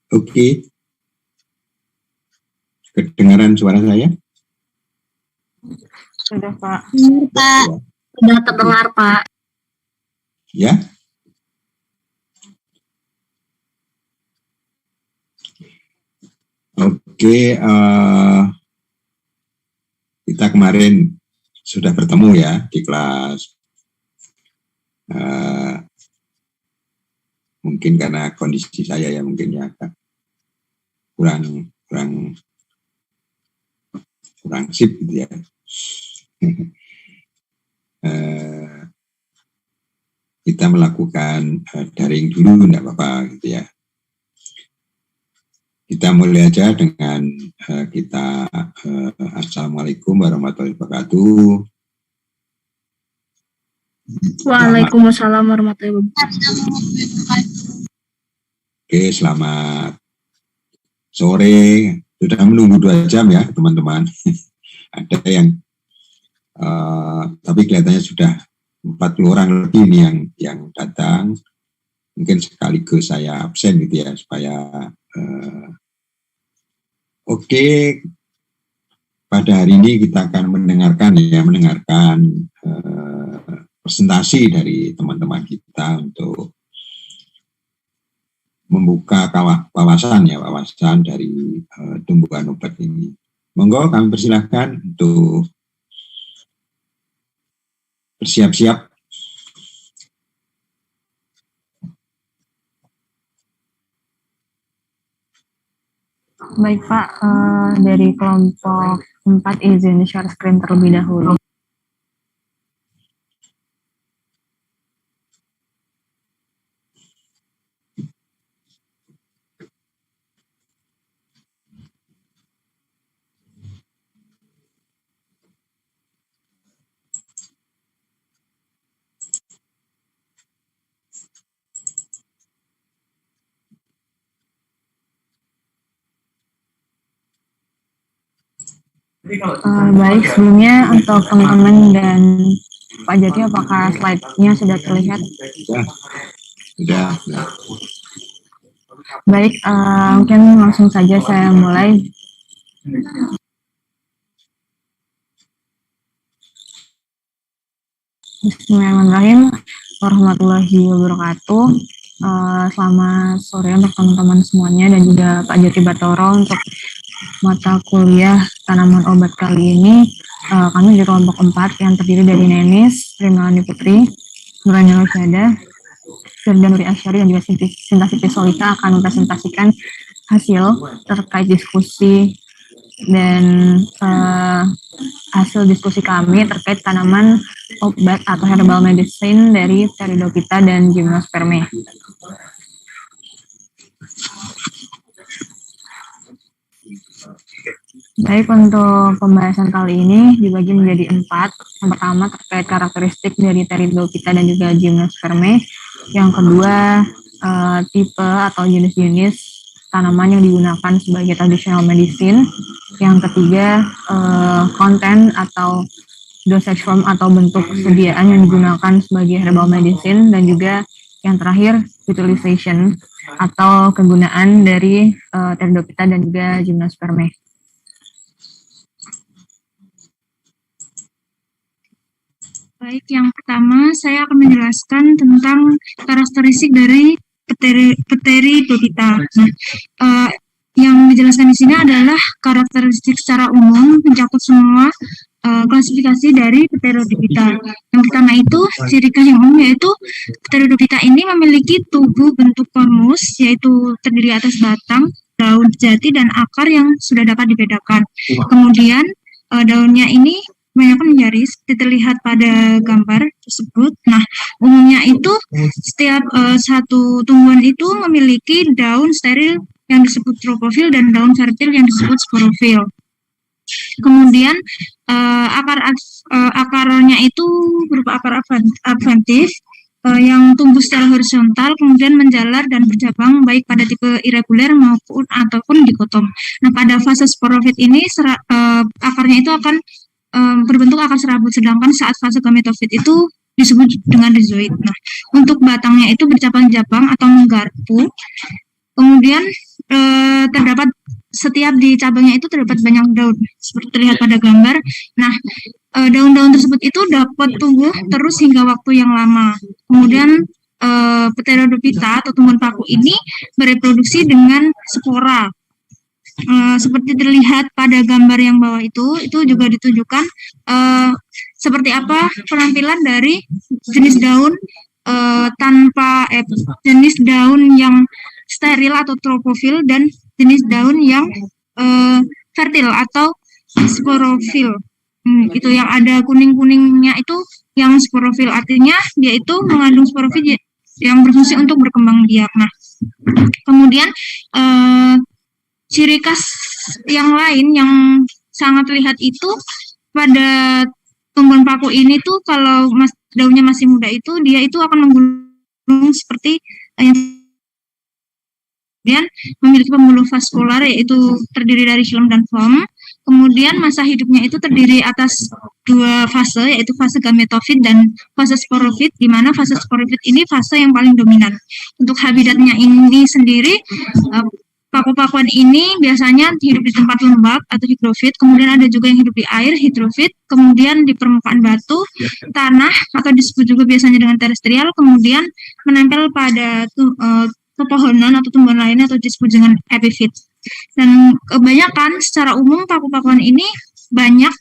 Oke, kedengaran suara saya? Sudah, Pak. Pak, sudah terdengar, Pak. Ya. Oke, kita kemarin sudah bertemu ya di kelas. Mungkin karena kondisi saya ya mungkin ya kurang sip gitu ya. Kita melakukan daring dulu, enggak apa-apa gitu ya. Kita mulai aja dengan kita Assalamualaikum warahmatullahi wabarakatuh. Waalaikumsalam warahmatullahi wabarakatuh. Oke, selamat sore. Sudah menunggu 2 jam ya teman-teman. Ada yang tapi kelihatannya sudah 40 orang lebih nih yang datang. Mungkin sekaligus saya absen gitu ya supaya oke. Pada hari ini kita akan mendengarkan presentasi dari teman-teman kita untuk membuka wawasan dari tumbuhan obat ini. Monggo kami persilahkan untuk bersiap-siap. Baik, Pak. Dari kelompok 4 izin share screen terlebih dahulu. Baik, sebelumnya untuk teman-teman dan Pak Jati, apakah slide-nya sudah terlihat? Sudah. Baik, mungkin langsung saja saya mulai. Bismillahirrahmanirrahim. Warahmatullahi wabarakatuh. Selamat sore untuk teman-teman semuanya dan juga Pak Jati Batoro untuk mata kuliah tanaman obat kali ini. Kami di kelompok 4 yang terdiri dari Nenis, Rinalani Putri, Nuranya Rosyada, Firda Nuri Asyari dan juga Sinta Siti Solika akan mempresentasikan hasil terkait diskusi dan hasil diskusi kami terkait tanaman obat atau herbal medicine dari Pteridophyta dan Gymnospermae. Baik, untuk pembahasan kali ini dibagi menjadi 4. Yang pertama terkait karakteristik dari Pteridophyta dan juga Gymnospermae. Yang kedua, tipe atau jenis-jenis tanaman yang digunakan sebagai traditional medicine. Yang ketiga, konten atau dosage form atau bentuk sediaan yang digunakan sebagai herbal medicine. Dan juga yang terakhir, utilization atau kegunaan dari Pteridophyta dan juga Gymnospermae. Baik, yang pertama saya akan menjelaskan tentang karakteristik dari Pteridophyta. Nah, yang dijelaskan di sini adalah karakteristik secara umum mencakup semua klasifikasi dari Pteridophyta. Yang pertama itu ciri khas yang umum yaitu Pteridophyta ini memiliki tubuh bentuk konus, yaitu terdiri atas batang, daun jati dan akar yang sudah dapat dibedakan. Kemudian daunnya ini kebanyakan menjaris, terlihat pada gambar tersebut. Nah, umumnya itu setiap satu tumbuhan itu memiliki daun steril yang disebut tropofil dan daun fertil yang disebut sporofil. Kemudian akarnya itu berupa akar adventif yang tumbuh secara horizontal, kemudian menjalar dan bercabang baik pada tipe irreguler ataupun dikotom. Nah, pada fase sporofit ini akarnya itu akan berbentuk akar serabut, sedangkan saat fase gametofit itu disebut dengan rhizoid. Nah, untuk batangnya itu bercabang-cabang atau menggarpu. Kemudian terdapat setiap di cabangnya itu terdapat banyak daun seperti terlihat pada gambar. Nah, daun-daun tersebut itu dapat tumbuh terus hingga waktu yang lama. Kemudian Pteridophyta atau tumbuhan paku ini bereproduksi dengan spora. Seperti terlihat pada gambar yang bawah itu juga ditunjukkan seperti apa penampilan dari jenis daun jenis daun yang steril atau tropofil dan jenis daun yang fertil atau sporofil. Itu yang ada kuning-kuningnya itu yang sporofil, artinya dia itu mengandung sporofil yang berfungsi untuk berkembang biak. Nah, kemudian ciri khas yang lain yang sangat terlihat itu pada tumbuhan paku ini tuh kalau daunnya masih muda itu dia itu akan menggulung seperti yang kemudian memiliki pembuluh vaskular yaitu terdiri dari xilem dan foam. Kemudian masa hidupnya itu terdiri atas 2 fase yaitu fase gametofit dan fase sporofit, di mana fase sporofit ini fase yang paling dominan. Untuk habitatnya ini sendiri paku-pakuan ini biasanya hidup di tempat lembab atau higrofit, kemudian ada juga yang hidup di air, hidrofit, kemudian di permukaan batu, tanah, atau disebut juga biasanya dengan terestrial, kemudian menempel pada pepohonan atau tumbuhan lainnya atau disebut dengan epifit. Dan kebanyakan secara umum paku-pakuan ini banyak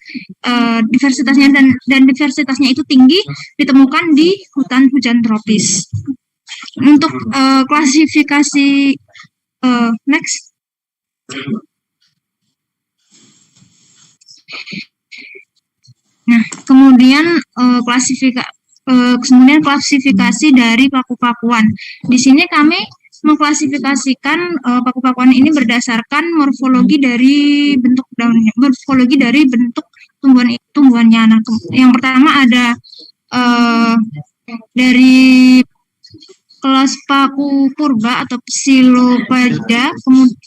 diversitasnya dan diversitasnya itu tinggi ditemukan di hutan hujan tropis. Untuk klasifikasi next. Nah, kemudian klasifikasi dari paku-pakuan. Di sini kami mengklasifikasikan paku-pakuan ini berdasarkan morfologi dari bentuk daunnya, morfologi dari bentuk tumbuhannya. Nah, yang pertama ada dari kelas paku purba atau Psilopoda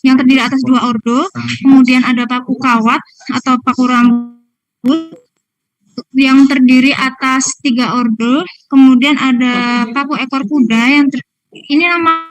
yang terdiri atas 2 ordo, kemudian ada paku kawat atau paku rambut yang terdiri atas 3 ordo, kemudian ada paku ekor kuda yang ini nama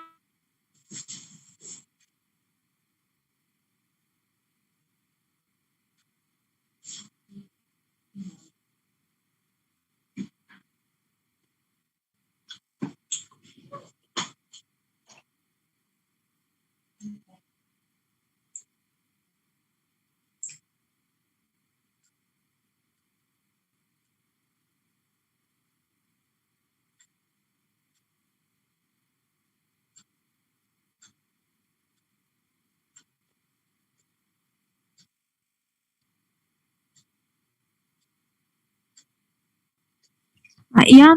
ya,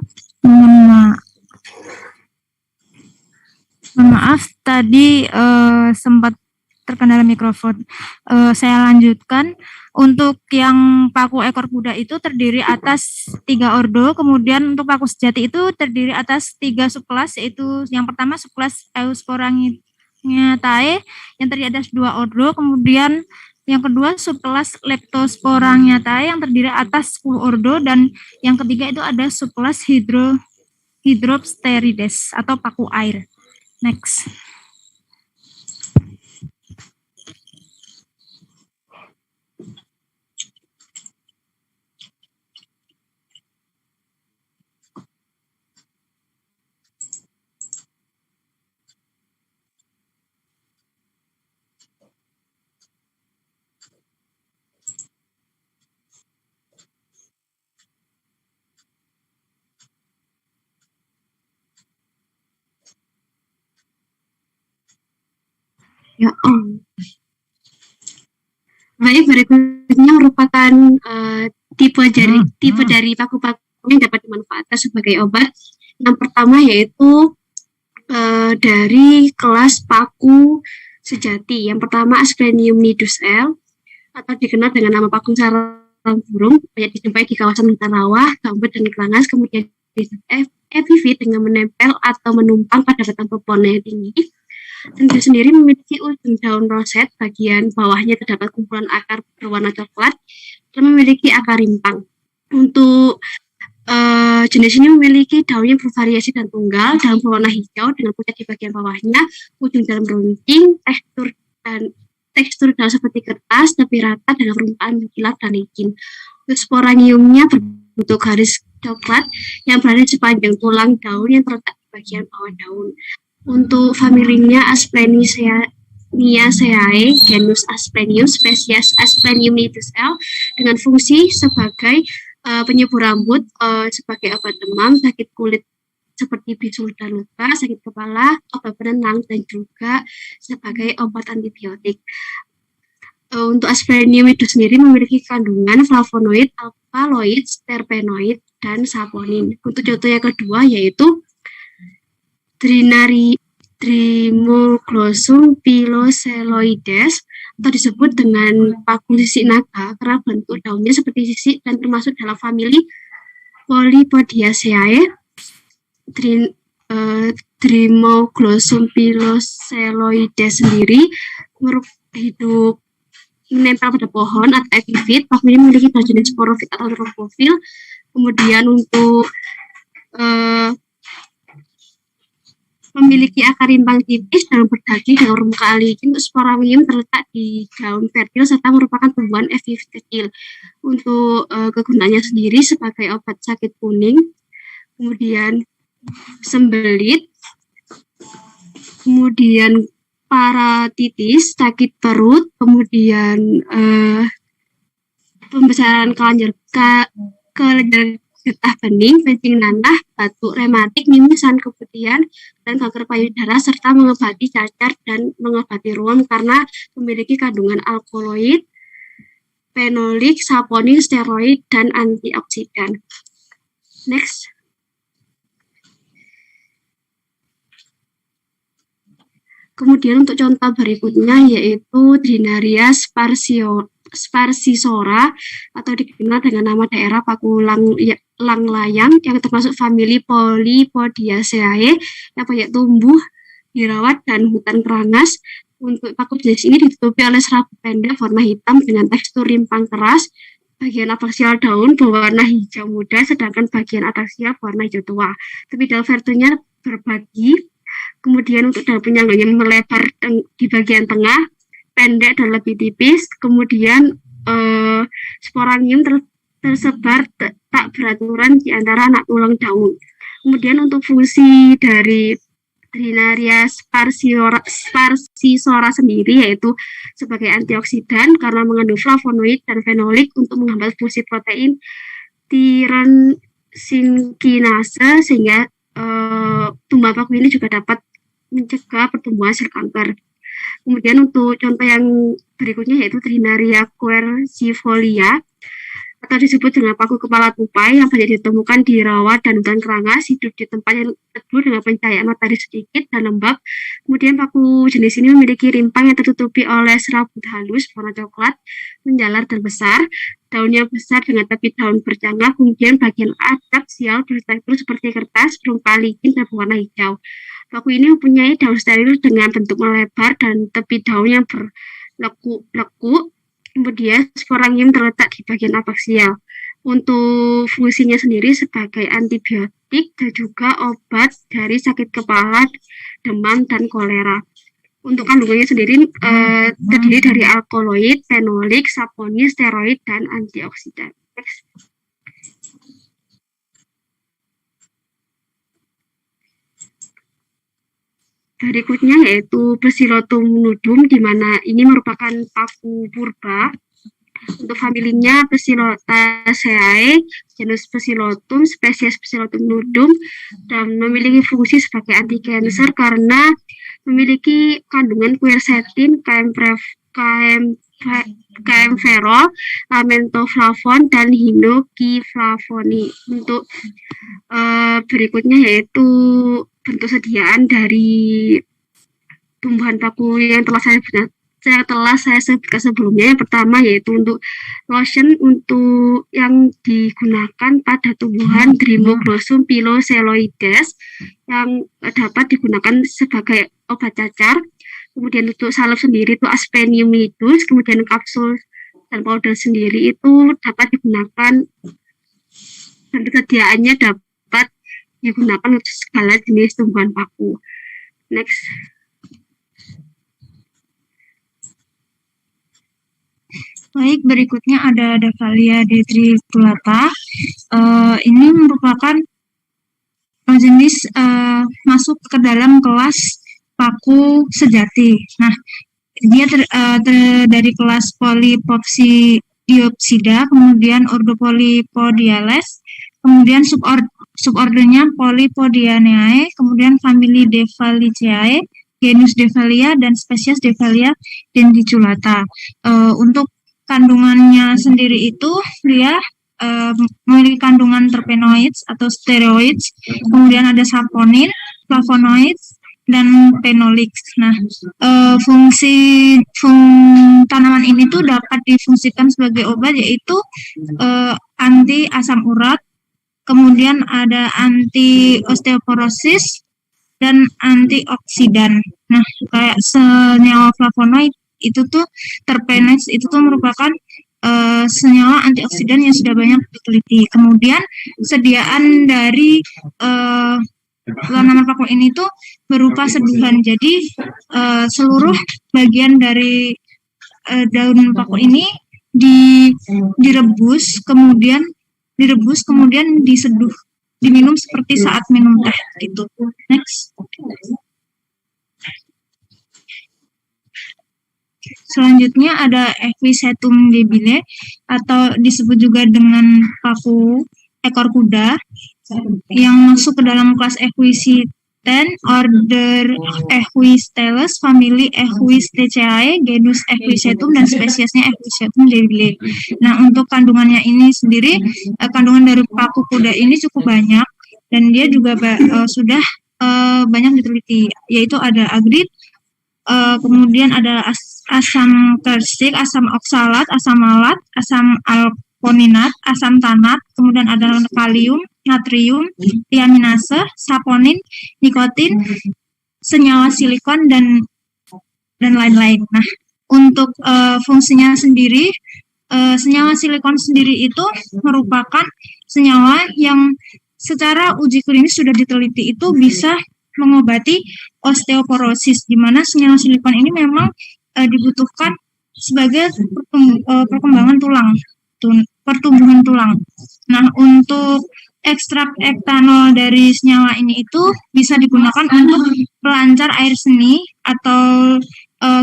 mohon maaf tadi sempat terkendala mikrofon. Saya lanjutkan. Untuk yang paku ekor kuda itu terdiri atas 3 ordo, kemudian untuk paku sejati itu terdiri atas 3 subkelas, yaitu yang pertama subkelas Eusporangiatae yang terdiri atas 2 ordo, kemudian yang kedua subkelas Leptosporangiatae yang terdiri atas 10 ordo, dan yang ketiga itu ada subkelas Hydropterides atau paku air. Next. Ya, baik, berikutnya merupakan tipe dari paku-paku yang dapat dimanfaatkan sebagai obat. Yang pertama yaitu dari kelas paku sejati. Yang pertama Asplenium nidus L atau dikenal dengan nama paku sarang burung, banyak dijumpai di kawasan hutan rawa, gambut dan kelangas. Kemudian epifit dengan menempel atau menumpang pada batang pohon yang tinggi. Dan dia sendiri memiliki ujung daun roset, bagian bawahnya terdapat kumpulan akar berwarna coklat dan memiliki akar rimpang. Untuk Jenis ini memiliki daun yang bervariasi dan tunggal, daun berwarna hijau dengan pucat di bagian bawahnya, ujung daun runcing, tekstur daun seperti kertas, tapi rata dengan permukaan mengkilap dan licin. Untuk sporaniumnya berbentuk garis coklat yang berada di sepanjang tulang daun yang terletak di bagian bawah daun. Untuk familinya Aspleniaceae, genus Asplenium, spesies Asplenium nidus L, dengan fungsi sebagai penyubur rambut, sebagai obat demam, sakit kulit seperti bisul dan luka, sakit kepala, obat penenang, dan juga sebagai obat antibiotik. Untuk Asplenium itu sendiri memiliki kandungan flavonoid, alkaloid, terpenoid, dan saponin. Untuk contoh yang kedua yaitu Trimoglossum piloseloides, atau disebut dengan paku sisik naga karena bentuk daunnya seperti sisik dan termasuk dalam famili Polypodiaceae. Trimoglossum piloseloides sendiri hidup menempel pada pohon atau epifit. Paku ini memiliki jenis sporofit atau tropofil. Kemudian untuk memiliki akar rimpang tipis dan berdaging dengan permukaan licin. Untuk sporanium terletak di daun fertil serta merupakan tumbuhan epifit kecil. Untuk kegunaannya sendiri sebagai obat sakit kuning, kemudian sembelit, kemudian paratitis, sakit perut, kemudian pembesaran kelenjar getah bening, kencing nanah, batuk rematik, mimisan, keputihan, dan kanker payudara, serta mengobati cacar dan mengobati ruam karena memiliki kandungan alkaloid, fenolik, saponin, steroid, dan antioksidan. Next. Kemudian untuk contoh berikutnya yaitu Drinaria sparsisora atau dikenal dengan nama daerah paku langlayang yang termasuk famili Polypodiaceae yang banyak tumbuh di rawa dan hutan kerangas. Untuk paku jenis ini ditutupi oleh serabut pendek warna hitam dengan tekstur rimpang keras. Bagian abaksial daun berwarna hijau muda, sedangkan bagian ataksial berwarna hijau tua. Tepi daun vertunya berbagi. Kemudian untuk daun penyangganya melebar di bagian tengah, pendek dan lebih tipis. Kemudian sporanium tersebar tak beraturan di antara anak tulang daun. Kemudian untuk fungsi dari Drinaria sparsisora sendiri yaitu sebagai antioksidan karena mengandung flavonoid dan fenolik untuk menghambat fungsi protein tironsinkinase sehingga tumbuhan paku ini juga dapat mencegah pertumbuhan sel kanker. Kemudian untuk contoh yang berikutnya yaitu Drinaria quercifolia atau disebut dengan paku kepala tupai yang banyak ditemukan di rawa dan hutan kerangas, hidup di tempat yang teduh dengan pencahayaan matahari sedikit dan lembab. Kemudian paku jenis ini memiliki rimpang yang tertutupi oleh serabut halus warna coklat, menjalar dan besar. Daunnya besar dengan tepi daun bercangah, kemudian bagian adaksial bertekstur seperti kertas, permukaan licin dan berwarna hijau. Paku ini mempunyai daun steril dengan bentuk melebar dan tepi daun yang berlekuk-lekuk. Kemudian sporanium terletak di bagian abaksial. Untuk fungsinya sendiri sebagai antibiotik dan juga obat dari sakit kepala, demam, dan kolera. Untuk kandungannya sendiri terdiri dari alkaloid, fenolik, saponin, steroid, dan antioksidan. Next. Berikutnya yaitu Basilotum nudum, di mana ini merupakan paku purba. Untuk familinya Basilotaceae, genus Basilotum, spesies Basilotum nudum, dan memiliki fungsi sebagai anti kanker karena memiliki kandungan quercetin, kaempferol, lamentoflavon, dan hinokiflavoni. Untuk berikutnya yaitu bentuk sediaan dari tumbuhan paku yang telah saya sebutkan sebelumnya. Yang pertama yaitu untuk lotion untuk yang digunakan pada tumbuhan Trimoglossum piloseloides yang dapat digunakan sebagai obat cacar. Kemudian untuk salep sendiri itu Asplenium nidus, kemudian kapsul dan powder sendiri itu dapat digunakan dan kesediaannya dapat digunakan untuk segala jenis tumbuhan paku. Next. Baik, berikutnya ada Davalia detriculata. Ini merupakan jenis masuk ke dalam kelas paku sejati. Nah, dia dari kelas Polypopsidiopsida, kemudian ordo Polypodiales, kemudian subordernya Polypodianae, kemudian famili Devaliceae, genus Devalia, dan spesies Devalia denticulata. Untuk kandungannya sendiri itu dia memiliki kandungan terpenoids atau steroids, kemudian ada saponin, flavonoids, dan phenolics. Nah, fungsi tanaman ini tuh dapat difungsikan sebagai obat, yaitu anti asam urat, kemudian ada anti osteoporosis dan antioksidan. Nah, kayak senyawa flavonoid itu tuh terpenoids itu tuh merupakan senyawa antioksidan yang sudah banyak diteliti. Kemudian sediaan dari tanaman paku ini tuh berupa seduhan. Jadi seluruh bagian dari daun paku ini direbus, kemudian diseduh, diminum seperti saat minum teh gitu. Next. Selanjutnya ada Equisetum debile atau disebut juga dengan paku ekor kuda yang masuk ke dalam kelas Equiseten, order Equisteles, famili Equisteaceae, genus Equisetum, dan spesiesnya Equisetum debile. Nah, untuk kandungannya ini sendiri, kandungan dari paku kuda ini cukup banyak dan dia juga sudah banyak diteliti, yaitu ada agrit, kemudian ada asam kersik, asam oksalat, asam malat, asam alkoninat, asam tanat, kemudian ada kalium, natrium, tiaminase, saponin, nikotin, senyawa silikon, dan lain-lain. Nah, untuk fungsinya sendiri, senyawa silikon sendiri itu merupakan senyawa yang secara uji klinis sudah diteliti itu bisa mengobati osteoporosis, di mana senyawa silikon ini memang dibutuhkan sebagai perkembangan tulang, pertumbuhan tulang. Nah, untuk ekstrak etanol dari senyawa ini itu bisa digunakan untuk pelancar air seni atau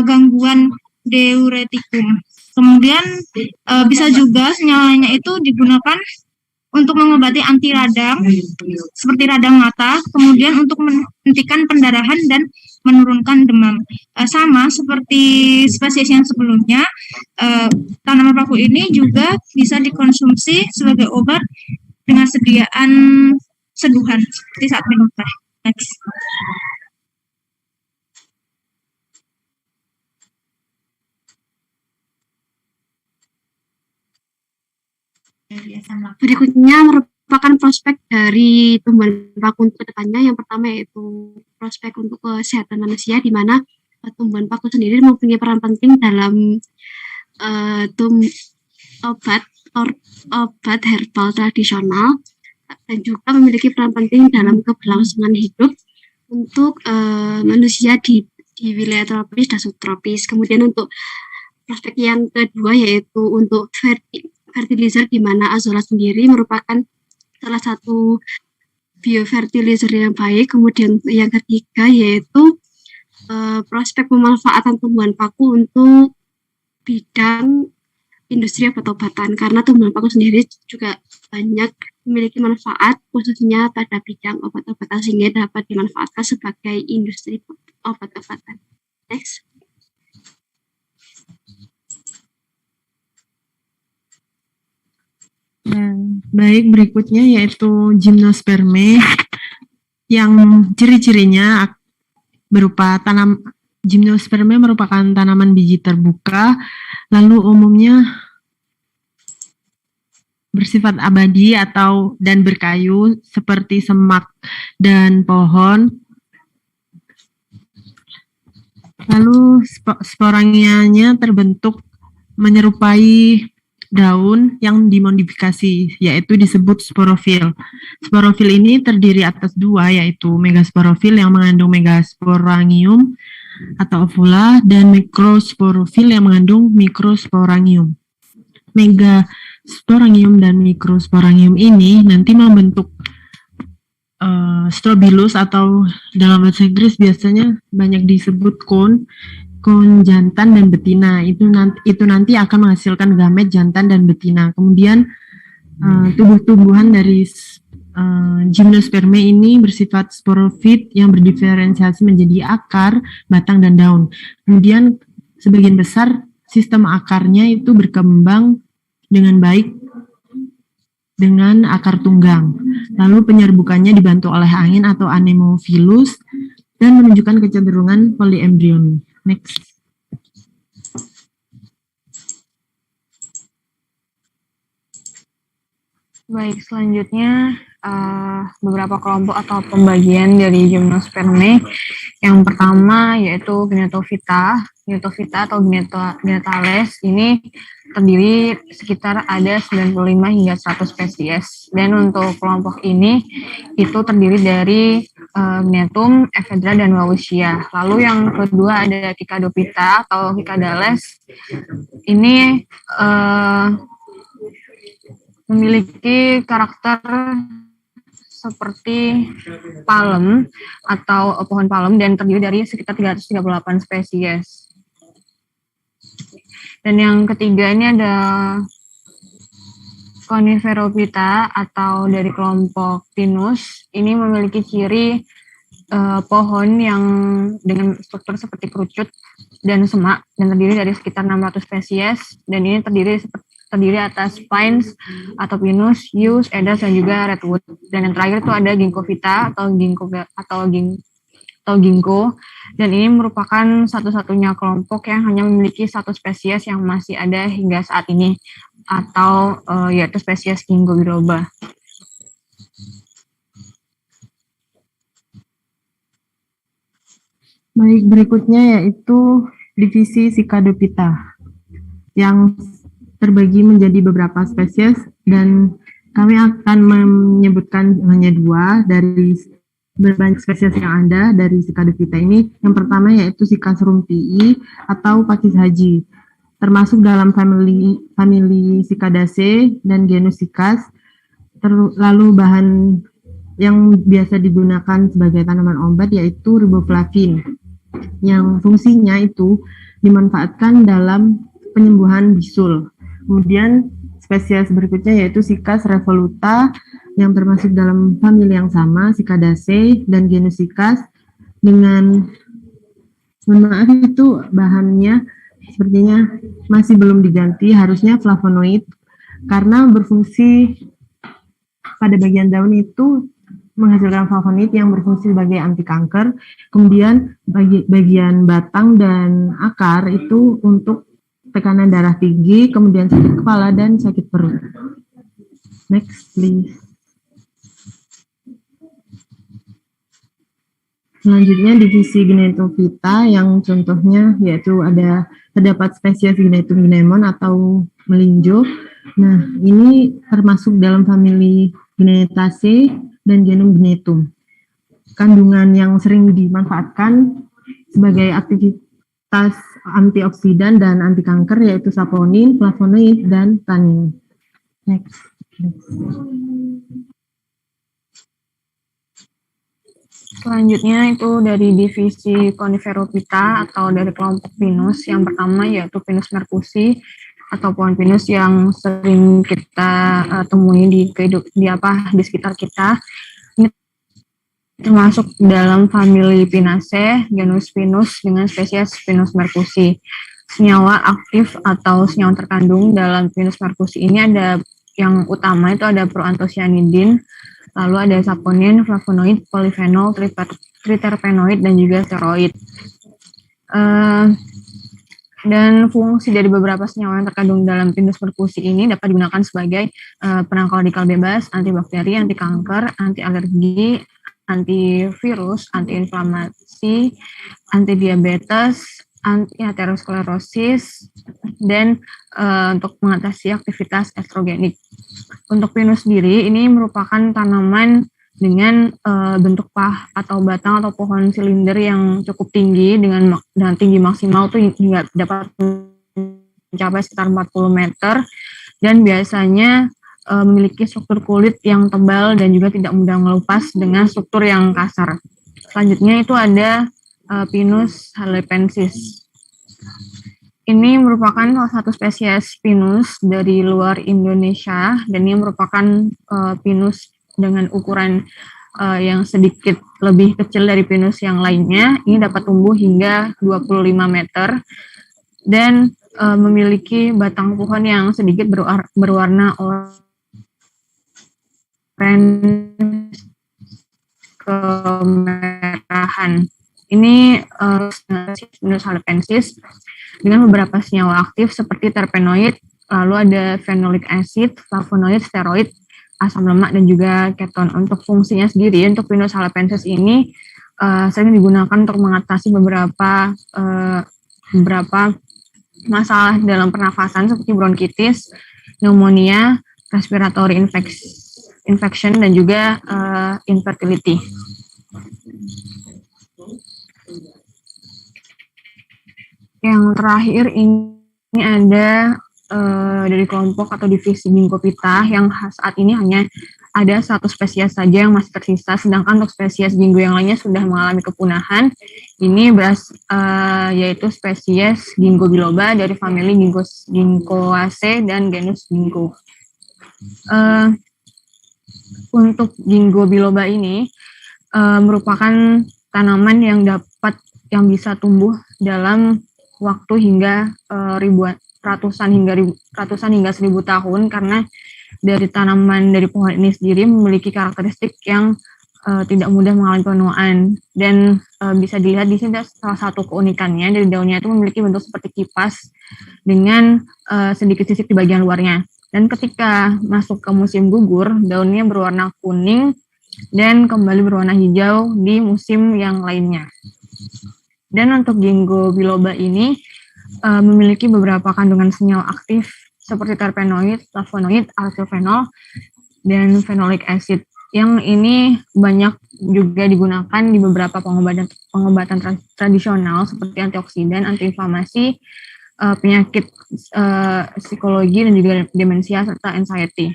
gangguan diuretikum. Kemudian bisa juga senyawanya itu digunakan untuk mengobati anti radang seperti radang mata, kemudian untuk menghentikan pendarahan dan menurunkan demam. Sama seperti spesies yang sebelumnya, tanaman paku ini juga bisa dikonsumsi sebagai obat dengan sediaan seduhan seperti saat minum teh. Next. Berikutnya merupakan prospek dari tumbuhan paku untuk kedepannya. Yang pertama yaitu prospek untuk kesehatan manusia, di mana tumbuhan paku sendiri mempunyai peran penting dalam obat herbal tradisional dan juga memiliki peran penting dalam keberlangsungan hidup untuk manusia di wilayah tropis dan subtropis. Kemudian untuk prospek yang kedua yaitu untuk fertilizer, di mana azolla sendiri merupakan salah satu biofertilizer yang baik. Kemudian yang ketiga yaitu prospek pemanfaatan tumbuhan paku untuk bidang industri obat-obatan, karena tumbuhan paku sendiri juga banyak memiliki manfaat khususnya pada bidang obat-obatan sehingga dapat dimanfaatkan sebagai industri obat-obatan. Next. Baik, berikutnya yaitu Gymnospermae yang ciri-cirinya berupa Gymnospermae merupakan tanaman biji terbuka, lalu umumnya bersifat abadi dan berkayu seperti semak dan pohon. Lalu sporangianya terbentuk menyerupai daun yang dimodifikasi, yaitu disebut sporofil. Sporofil ini terdiri atas dua, yaitu megasporofil yang mengandung megasporangium atau ovula, dan mikrosporofil yang mengandung mikrosporangium. Megasporangium dan mikrosporangium ini nanti membentuk strobilus, atau dalam bahasa Inggris biasanya banyak disebut kon jantan dan betina. Itu nanti akan menghasilkan gamet jantan dan betina. Kemudian tumbuh-tumbuhan dari gymnosperme ini bersifat sporofit yang berdiferensiasi menjadi akar, batang, dan daun. Kemudian sebagian besar sistem akarnya itu berkembang dengan baik dengan akar tunggang. Lalu penyerbukannya dibantu oleh angin atau anemophilus dan menunjukkan kecenderungan polyembrioni. Next. Baik, selanjutnya beberapa kelompok atau pembagian dari gymnosperme. Yang pertama yaitu Gnetophyta atau Gnetales. Ini terdiri sekitar ada 95 hingga 100 spesies. Dan untuk kelompok ini itu terdiri dari Gnetum, Ephedra, dan Wawusia. Lalu yang kedua ada Kycadophyta atau Kycadales. Ini memiliki karakter seperti palem atau pohon palem dan terdiri dari sekitar 338 spesies. Dan yang ketiga ini ada Coniferophyta atau dari kelompok Pinus. Ini memiliki ciri pohon yang dengan struktur seperti kerucut dan semak dan terdiri dari sekitar 600 spesies, dan ini terdiri atas pines atau pinus, yews, edas, dan juga redwood. Dan yang terakhir itu ada Ginkgophyta atau ginkgo, dan ini merupakan satu-satunya kelompok yang hanya memiliki satu spesies yang masih ada hingga saat ini, atau yaitu spesies Ginkgo biloba. Baik, berikutnya yaitu divisi Cycadophyta yang terbagi menjadi beberapa spesies, dan kami akan menyebutkan hanya dua dari berbanyak spesies yang ada dari Cycadophyta ini. Yang pertama yaitu Cycas rumphii atau pakis haji, termasuk dalam famili Cycadaceae dan genus Cycas. Lalu bahan yang biasa digunakan sebagai tanaman obat yaitu riboflavin, yang fungsinya itu dimanfaatkan dalam penyembuhan bisul. Kemudian spesies berikutnya yaitu Cycas revoluta yang termasuk dalam famili yang sama, Cycadaceae dan genus Cycas, dengan, mohon maaf itu bahannya sepertinya masih belum diganti, harusnya flavonoid, karena berfungsi pada bagian daun itu menghasilkan flavonoid yang berfungsi sebagai anti kanker. Kemudian bagian batang dan akar itu untuk tekanan darah tinggi, kemudian sakit kepala dan sakit perut. Next, please. Selanjutnya divisi Gnetophyta yang contohnya yaitu terdapat spesies Gnetum gnemon atau melinjo. Nah, ini termasuk dalam famili Gnetaceae dan genus Gnetum. Kandungan yang sering dimanfaatkan sebagai aktivitas antioksidan dan anti kanker yaitu saponin, flavonoid, dan tannin. Next. Selanjutnya itu dari divisi Coniferophyta atau dari kelompok pinus. Yang pertama yaitu Pinus mercusi atau pohon pinus yang sering kita temui di sekitar kita. Ini termasuk dalam famili Pinaceae, genus Pinus dengan spesies Pinus mercusi. Senyawa aktif atau senyawa terkandung dalam Pinus mercusi ini ada yang utama itu ada proanthocyanidin, lalu ada saponin, flavonoid, polyphenol, triterpenoid, dan juga steroid. Dan fungsi dari beberapa senyawa yang terkandung dalam Pinus mercusi ini dapat digunakan sebagai penangkal radikal bebas, antibakteri, anti kanker, anti alergi, antivirus, antiinflamasi, anti diabetes, anti-aterosklerosis, dan untuk mengatasi aktivitas estrogenik. Untuk pinus sendiri, ini merupakan tanaman dengan bentuk atau batang atau pohon silinder yang cukup tinggi dengan tinggi maksimal tuh hingga dapat mencapai sekitar 40 meter, dan biasanya memiliki struktur kulit yang tebal dan juga tidak mudah melupas dengan struktur yang kasar. Selanjutnya itu ada Pinus halepensis. Ini merupakan salah satu spesies pinus dari luar Indonesia, dan ini merupakan pinus dengan ukuran yang sedikit lebih kecil dari pinus yang lainnya. Ini dapat tumbuh hingga 25 meter dan memiliki batang pohon yang sedikit berwarna oranye kemerahan. Ini Pinus halepensis dengan beberapa senyawa aktif seperti terpenoid, lalu ada phenolic acid, flavonoid, steroid, asam lemak, dan juga keton. Untuk fungsinya sendiri, untuk Pinus halepensis ini sering digunakan untuk mengatasi beberapa masalah dalam pernafasan seperti bronkitis, pneumonia, respiratory infection, dan juga infertility. Yang terakhir ini ada dari kelompok atau divisi Ginkgopita yang saat ini hanya ada 1 spesies saja yang masih tersisa, sedangkan untuk spesies ginkgo yang lainnya sudah mengalami kepunahan. Ini yaitu spesies Ginkgo biloba dari famili Ginkgoaceae dan genus Ginkgo. Untuk Ginkgo biloba ini merupakan tanaman yang bisa tumbuh dalam waktu hingga ratusan hingga 1000 tahun, karena dari pohon ini sendiri memiliki karakteristik yang tidak mudah mengalami penuaan, dan bisa dilihat di sini salah satu keunikannya dari daunnya itu memiliki bentuk seperti kipas dengan sedikit sisik di bagian luarnya, dan ketika masuk ke musim gugur daunnya berwarna kuning dan kembali berwarna hijau di musim yang lainnya. Dan untuk Ginkgo biloba ini memiliki beberapa kandungan senyawa aktif seperti terpenoid, flavonoid, alkylphenol, dan phenolic acid. Yang ini banyak juga digunakan di beberapa pengobatan tradisional seperti antioksidan, antiinflamasi, penyakit psikologi, dan juga demensia serta anxiety.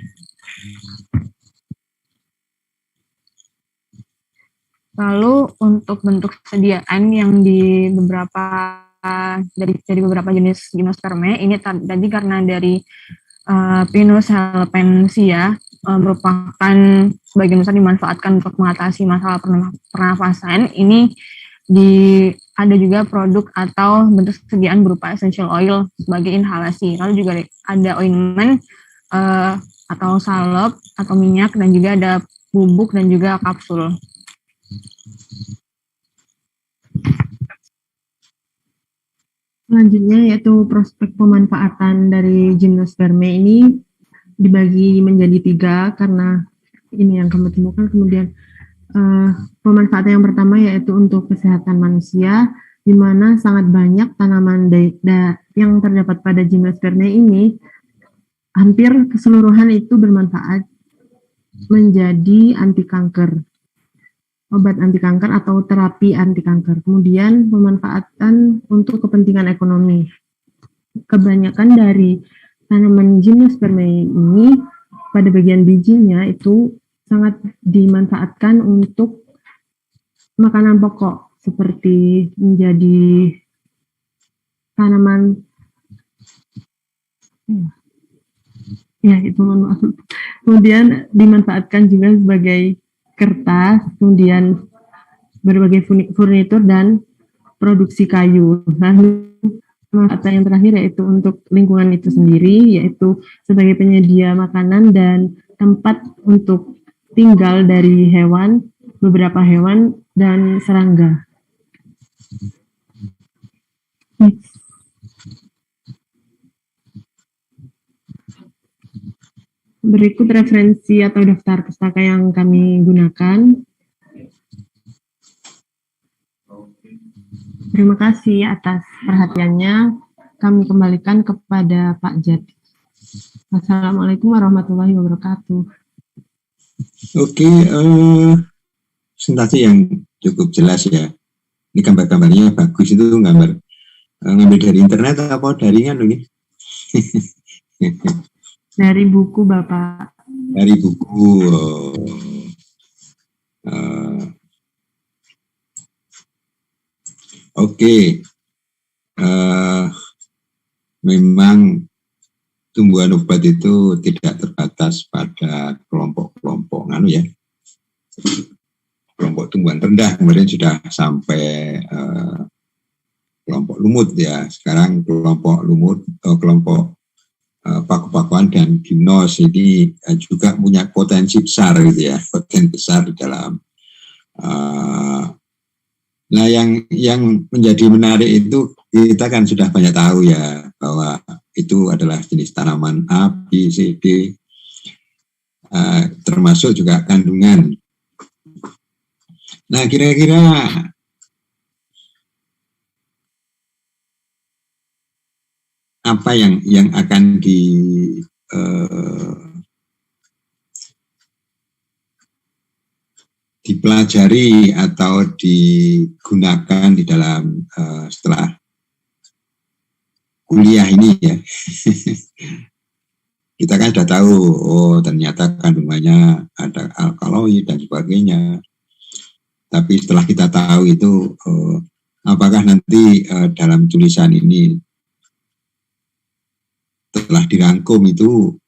Lalu untuk bentuk sediaan yang di beberapa dari beberapa jenis gimnospermae ini tadi karena dari Pinus halepensia merupakan sebagian besar dimanfaatkan untuk mengatasi masalah pernafasan. Ini ada juga produk atau bentuk sediaan berupa essential oil sebagai inhalasi. Lalu juga ada ointment atau salep atau minyak, dan juga ada bubuk dan juga kapsul. Selanjutnya yaitu prospek pemanfaatan dari gimnospermae ini dibagi menjadi 3 karena ini yang kami temukan. Kemudian pemanfaatan yang pertama yaitu untuk kesehatan manusia, di mana sangat banyak tanaman yang terdapat pada gimnospermae ini hampir keseluruhan itu bermanfaat menjadi anti kanker, obat anti kanker atau terapi anti kanker. Kemudian pemanfaatan untuk kepentingan ekonomi. Kebanyakan dari tanaman gimnospermae ini pada bagian bijinya itu sangat dimanfaatkan untuk makanan pokok seperti menjadi tanaman kemudian dimanfaatkan juga sebagai kertas, kemudian berbagai furnitur dan produksi kayu. Lalu manfaat yang terakhir yaitu untuk lingkungan itu sendiri, yaitu sebagai penyedia makanan dan tempat untuk tinggal dari hewan, beberapa hewan dan serangga. Berikut referensi atau daftar pustaka yang kami gunakan. Terima kasih atas perhatiannya. Kami kembalikan kepada Pak Jati. Assalamualaikum warahmatullahi wabarakatuh. Oke, presentasi yang cukup jelas ya. Ini gambar-gambarnya bagus, itu gambar ngambil dari internet apa dari ini? Dari buku Bapak. Dari buku. Oke. Memang tumbuhan obat itu tidak terbatas pada kelompok-kelompok ya. Kelompok tumbuhan rendah kemudian sudah sampai kelompok lumut ya. Sekarang kelompok lumut, kelompok paku-pakuan dan gimnos ini juga punya potensi besar gitu ya, potensi besar di dalam. Nah, yang menjadi menarik itu kita kan sudah banyak tahu ya bahwa itu adalah jenis tanaman A, B, C, D, termasuk juga kandungan. Nah, kira-kira apa yang akan dipelajari atau digunakan di dalam setelah kuliah ini ya. Kita kan sudah tahu, oh ternyata kandungannya ada alkaloid dan sebagainya. Tapi setelah kita tahu itu, apakah nanti dalam tulisan ini telah dirangkum itu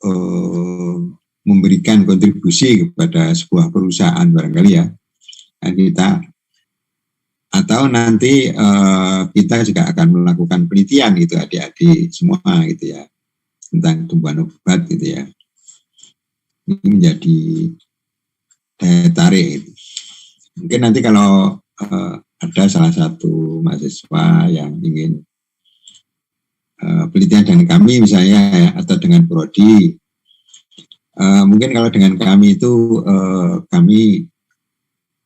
memberikan kontribusi kepada sebuah perusahaan barangkali ya, dan kita atau nanti kita juga akan melakukan penelitian gitu adik-adik semua gitu ya tentang tumbuhan obat gitu ya. Ini menjadi daya tarik. Mungkin nanti kalau ada salah satu mahasiswa yang ingin penelitian dengan kami misalnya ya, atau dengan prodi. Mungkin kalau dengan kami itu kami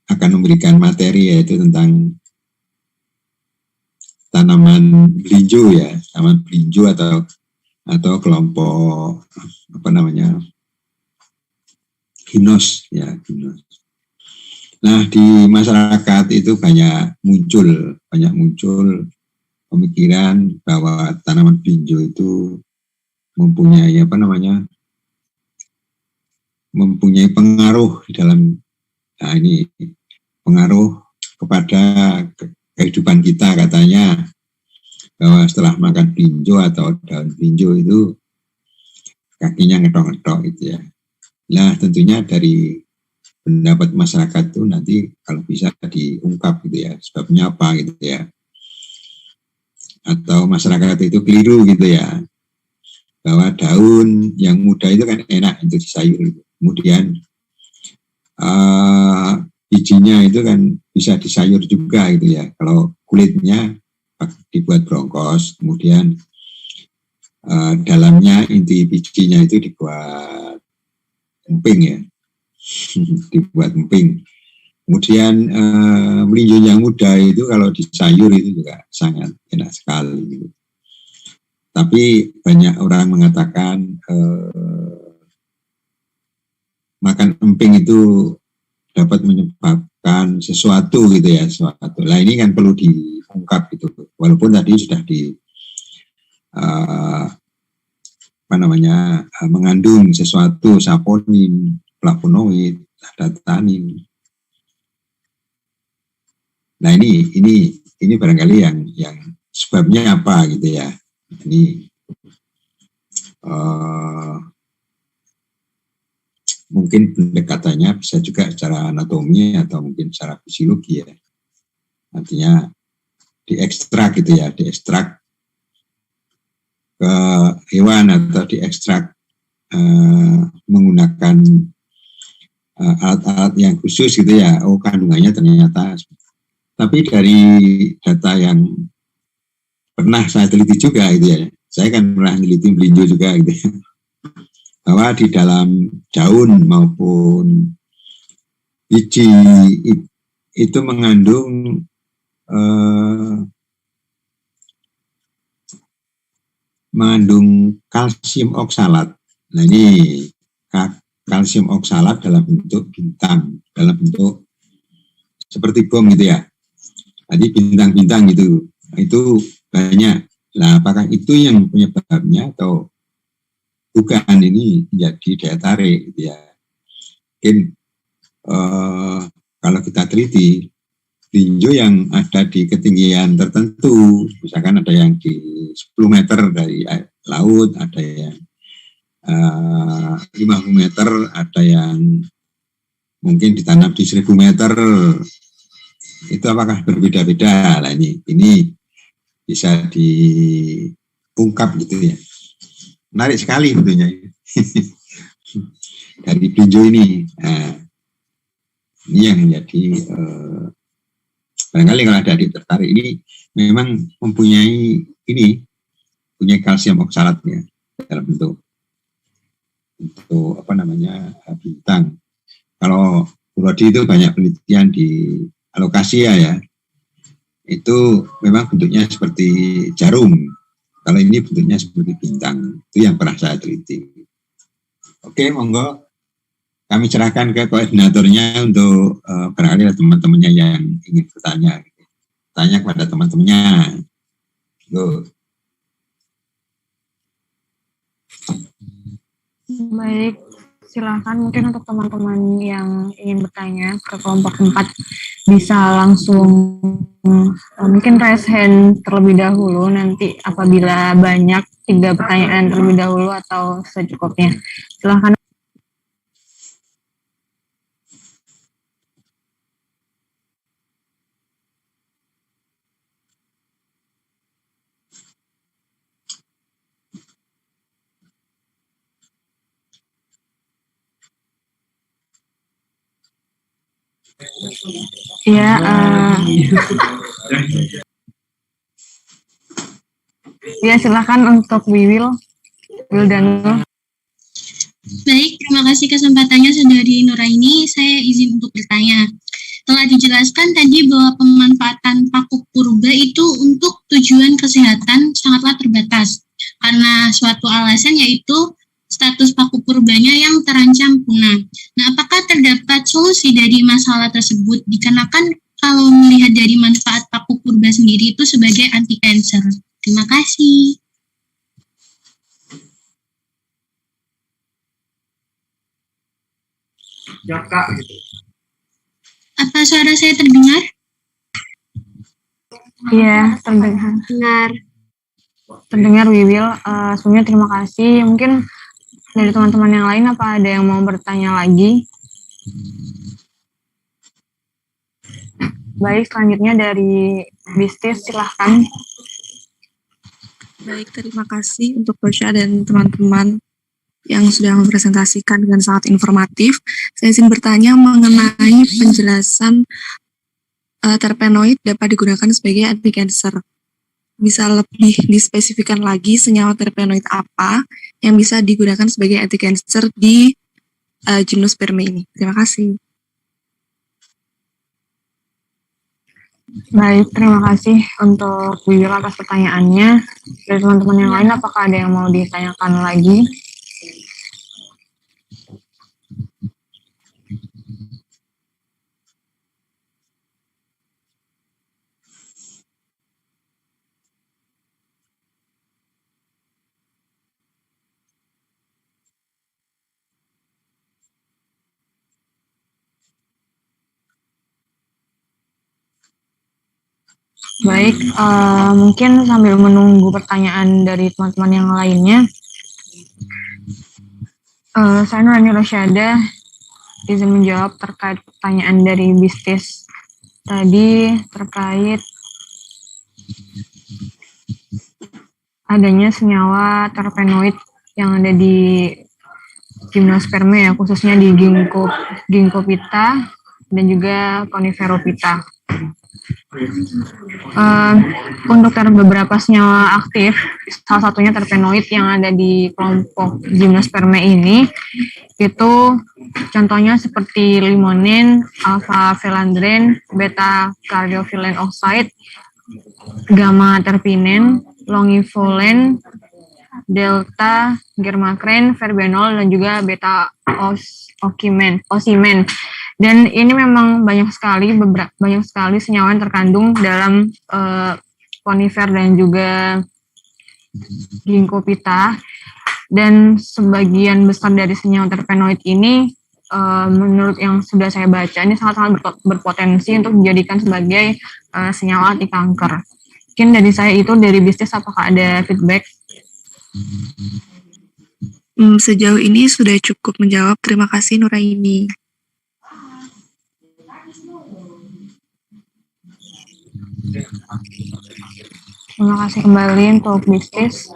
akan memberikan materi yaitu tentang tanaman belinjo ya, tanaman belinjo atau kelompok apa namanya gimnos ya, gimnos. Nah, di masyarakat itu banyak muncul pemikiran bahwa tanaman belinjo itu mempunyai pengaruh di dalam, nah ini pengaruh kepada kehidupan kita katanya, bahwa setelah makan belinjo atau daun belinjo itu kakinya ngedok-ngedok gitu ya. Nah tentunya dari pendapat masyarakat itu nanti kalau bisa diungkap gitu ya, sebabnya apa gitu ya. Atau masyarakat itu keliru gitu ya, bahwa daun yang muda itu kan enak untuk disayur gitu. Kemudian bijinya itu kan bisa disayur juga gitu ya. Kalau kulitnya dibuat brongkos, kemudian dalamnya inti bijinya itu dibuat emping ya, dibuat emping. Kemudian melinjo yang muda itu kalau disayur itu juga sangat enak sekali gitu. Tapi banyak orang mengatakan makan emping itu dapat menyebabkan sesuatu gitu ya, sesuatu. Lah ini kan perlu diungkap gitu. Walaupun tadi sudah mengandung sesuatu saponin, flavonoid, ada tanin. Nah ini barangkali yang sebabnya apa gitu ya. Ini mungkin pendekatannya bisa juga secara anatomi atau mungkin secara fisiologi ya. Artinya diekstrak gitu ya, diekstrak ke hewan atau diekstrak menggunakan alat-alat yang khusus gitu ya. Oh kandungannya ternyata. Tapi dari data yang pernah saya teliti juga gitu ya. Saya kan pernah teliti belinjo juga gitu ya. Bahwa di dalam daun maupun biji itu mengandung mengandung kalsium oksalat. Nah ini kalsium oksalat dalam bentuk bintang, dalam bentuk seperti bom gitu ya. Tadi bintang-bintang gitu, itu banyak. Nah, apakah itu yang penyebabnya atau bukan, ini menjadi daya tarik gitu ya. Mungkin kalau kita teliti, tinju yang ada di ketinggian tertentu, misalkan ada yang di 10 meter dari laut, ada yang 50 meter, ada yang mungkin ditanam di 1000 meter, itu apakah berbeda-beda? Nah ini bisa diungkap gitu ya. Menarik sekali tentunya dari tinju ini. Nah, ini yang menjadi barangkali kalau ada adik tertarik, ini memang mempunyai punya kalsium oksalatnya dalam bentuk bintang. Kalau Prodi itu banyak penelitian di alokasia ya, itu memang bentuknya seperti jarum. Kalau ini bentuknya seperti bintang, itu yang pernah saya teliti. Oke, monggo kami serahkan ke koordinatornya untuk barangkali ada teman-temannya yang ingin bertanya. Tanya kepada teman-temannya. Baik, silakan mungkin untuk teman-teman yang ingin bertanya ke kelompok 4 bisa langsung mungkin raise hand terlebih dahulu, nanti apabila banyak 3 pertanyaan terlebih dahulu atau secukupnya. Silakan. Ya, ya silakan untuk Wildanu. Baik, terima kasih kesempatannya Saudari Nuraini. Saya izin untuk bertanya. Telah dijelaskan tadi bahwa pemanfaatan paku purba itu untuk tujuan kesehatan sangatlah terbatas. Karena suatu alasan yaitu status paku purbanya yang terancam punah. Nah, apakah terdapat solusi dari masalah tersebut? Dikarenakan kalau melihat dari manfaat paku purba sendiri itu sebagai anti kanker. Terima kasih. Apa suara saya terdengar? Iya, terdengar. Terdengar Wiwil. Sebelumnya terima kasih. Mungkin dari teman-teman yang lain apa ada yang mau bertanya lagi? Baik, selanjutnya dari Bistis, silahkan. Baik, terima kasih untuk Posya dan teman-teman yang sudah mempresentasikan dengan sangat informatif. Saya izin bertanya mengenai penjelasan terpenoid dapat digunakan sebagai anti cancer. Bisa lebih dispesifikan lagi senyawa terpenoid apa yang bisa digunakan sebagai anti cancer di gimnosperme ini? Terima kasih. Baik, terima kasih untuk Wiwil atas pertanyaannya. Dari teman-teman yang lain, apakah ada yang mau ditanyakan lagi? Baik, mungkin sambil menunggu pertanyaan dari teman-teman yang lainnya, saya Nurani Rosyada izin menjawab terkait pertanyaan dari Bistis tadi terkait adanya senyawa terpenoid yang ada di gimnosperme ya, khususnya di Ginkgopita dan juga Coniferopita. Untuk beberapa senyawa aktif, salah satunya terpenoid yang ada di kelompok gimnosperme ini, itu contohnya seperti limonin, alpha-velandrin, beta-cardiophylline oxide, gamma-terpinen, longivolen, delta germakrin, verbenol, dan juga beta osimen. Dan ini memang banyak sekali senyawa yang terkandung dalam conifer dan juga ginkgo-pita. Dan sebagian besar dari senyawa terpenoid ini menurut yang sudah saya baca ini sangat-sangat berpotensi untuk dijadikan sebagai senyawa anti kanker. Mungkin dari saya itu, dari bisnis apakah ada feedback? Sejauh ini sudah cukup menjawab. Terima kasih Nuraini. Terima kasih kembali untuk bisnis.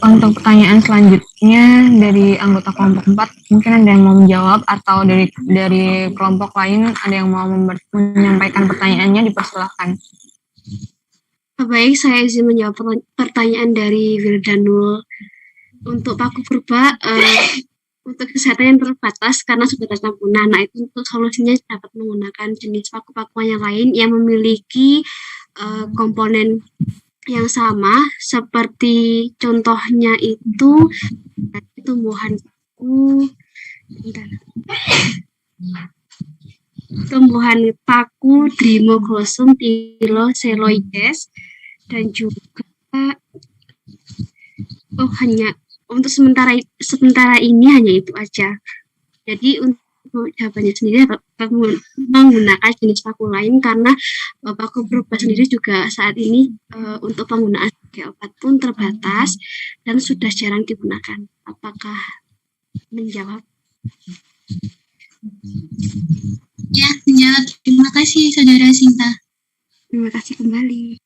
Untuk pertanyaan selanjutnya dari anggota kelompok 4, mungkin ada yang mau menjawab, atau dari kelompok lain ada yang mau menyampaikan pertanyaannya, dipersilakan. Baik, saya izin menjawab pertanyaan dari Wildanul. Untuk paku purba, untuk kesehatan yang terbatas karena sudah terancam punah. Nah, itu untuk solusinya dapat menggunakan jenis paku-pakuan yang lain yang memiliki komponen yang sama, seperti contohnya itu tumbuhan paku Dreamoglossum tyloceloides, dan juga hanya untuk sementara ini hanya itu aja. Jadi untuk jawabannya sendiri dapat menggunakan jenis paku lain, karena paku purba sendiri juga saat ini untuk penggunaan sebagai obat pun terbatas dan sudah jarang digunakan. Apakah menjawab? Ya, menjawab. Terima kasih Saudara Sinta. Terima kasih kembali.